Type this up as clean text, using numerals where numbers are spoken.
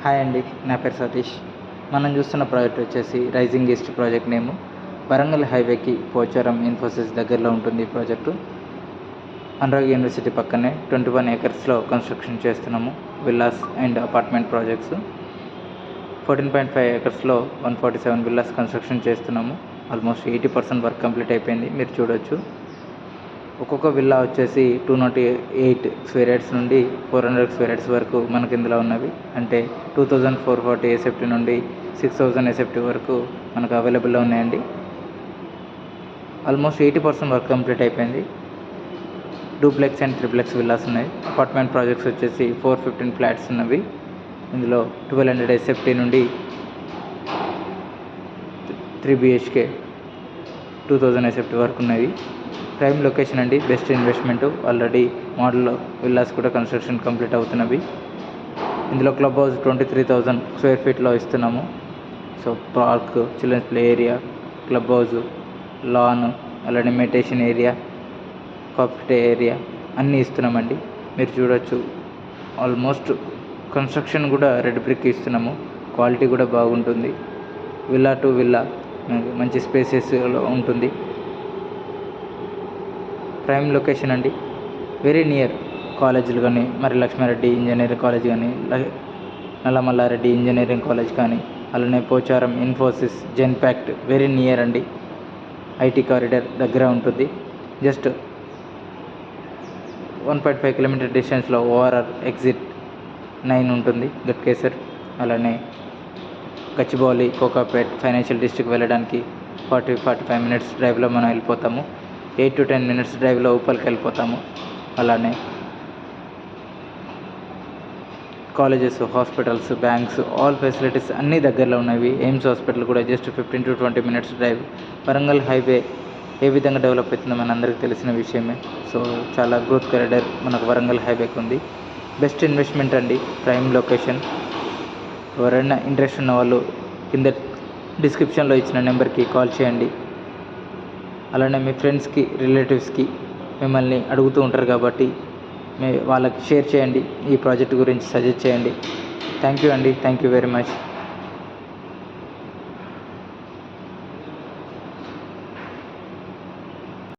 Hi అండి, నా పేరు సతీష్. మనం చూస్తున్న ప్రాజెక్ట్ వచ్చేసి రైజింగ్ ఈస్ట్ ప్రాజెక్ట్ నేము. వరంగల్ హైవేకి పోచారం ఇన్ఫోసిస్ దగ్గరలో ఉంటుంది ఈ ప్రాజెక్టు. అనురాగ్ యూనివర్సిటీ పక్కనే 21 acresలో కన్స్ట్రక్షన్ చేస్తున్నాము. Villas and apartment projects. 14.5 acresలో 147 villas construction చేస్తున్నాము. ఆల్మోస్ట్ 80% వర్క్ కంప్లీట్ అయిపోయింది, మీరు చూడొచ్చు. ఒక్కొక్క విల్లా వచ్చేసి 208 స్క్వేర్ యార్డ్స్ నుండి 400 స్క్వేర్ యార్డ్స్ వరకు మనకి ఇందులో ఉన్నవి. అంటే 2440 SFT నుండి 6000 SFT వరకు మనకు అవైలబుల్లో ఉన్నాయండి. ఆల్మోస్ట్ 80% వర్క్ కంప్లీట్ అయిపోయింది. డూప్లెక్స్ అండ్ త్రిప్లెక్స్ విల్లాస్ ఉన్నాయి. అపార్ట్మెంట్ ప్రాజెక్ట్స్ వచ్చేసి 415 ఫ్లాట్స్ ఉన్నవి. ఇందులో 1200 SFT నుండి 3 BHK 2000 SFT వరకు ఉన్నవి. ప్రైమ్ లొకేషన్ అండి, best investment. Already model villas కూడా కన్స్ట్రక్షన్ కంప్లీట్ అవుతున్నవి. ఇందులో క్లబ్ హౌస్ 23,000 స్క్వేర్ ఫీట్లో ఇస్తున్నాము. So park, children's play area, club house, lawn, అలానే మెడిటేషన్ ఏరియా, కాఫీ ఏరియా అన్నీ ఇస్తున్నామండి, మీరు చూడొచ్చు. ఆల్మోస్ట్ కన్స్ట్రక్షన్ కూడా రెడ్ బ్రిక్ ఇస్తున్నాము. క్వాలిటీ కూడా బాగుంటుంది. విల్లా టు విల్లా మంచి స్పేసెస్లో ఉంటుంది. ప్రైమ్ లొకేషన్ అండి, వెరీ నియర్ కాలేజీలు కానీ, మరి లక్ష్మారెడ్డి ఇంజనీరింగ్ కాలేజ్ కానీ, నల్లమల్లారెడ్డి ఇంజనీరింగ్ కాలేజ్ కానీ, అలానే Pocharam Infosys, Genpact very near అండి. ఐటీ కారిడార్ దగ్గర ఉంటుంది. జస్ట్ 1.5 కిలోమీటర్ డిస్టెన్స్లో ఓఆర్ఆర్ ఎగ్జిట్ 9 ఉంటుంది, గట్కేసర్. అలానే గచ్చిబౌలి, కోకాపేట్ ఫైనాన్షియల్ డిస్ట్రిక్ట్ వెళ్ళడానికి 40-45 మినిట్స్ డ్రైవ్లో మనం వెళ్ళిపోతాము. 8 to 10 మినిట్స్ డ్రైవ్లో ఉప్పల్కి వెళ్ళిపోతాము. అలానే colleges, hospitals, banks, all facilities అన్నీ దగ్గరలో ఉన్నవి. ఎయిమ్స్ హాస్పిటల్ కూడా just 15 to 20 minutes drive. Warangal highway ఏ విధంగా డెవలప్ అవుతుందో మన అందరికీ తెలిసిన విషయమే. సో చాలా గ్రోత్ కారిడార్ మనకు వరంగల్ హైవేకి ఉంది. బెస్ట్ ఇన్వెస్ట్మెంట్ అండి, ప్రైమ్ లొకేషన్. ఎవరైనా ఇంట్రెస్ట్ ఉన్న వాళ్ళు కింద డిస్క్రిప్షన్లో ఇచ్చిన నెంబర్కి కాల్ చేయండి. అలానే మీ ఫ్రెండ్స్కి, రిలేటివ్స్కి మిమ్మల్ని అడుగుతూ ఉంటారు కాబట్టి వాళ్ళకి షేర్ చేయండి. ఈ ప్రాజెక్ట్ గురించి సజెస్ట్ చేయండి. థ్యాంక్ యూ అండి, థ్యాంక్ యూ వెరీ మచ్.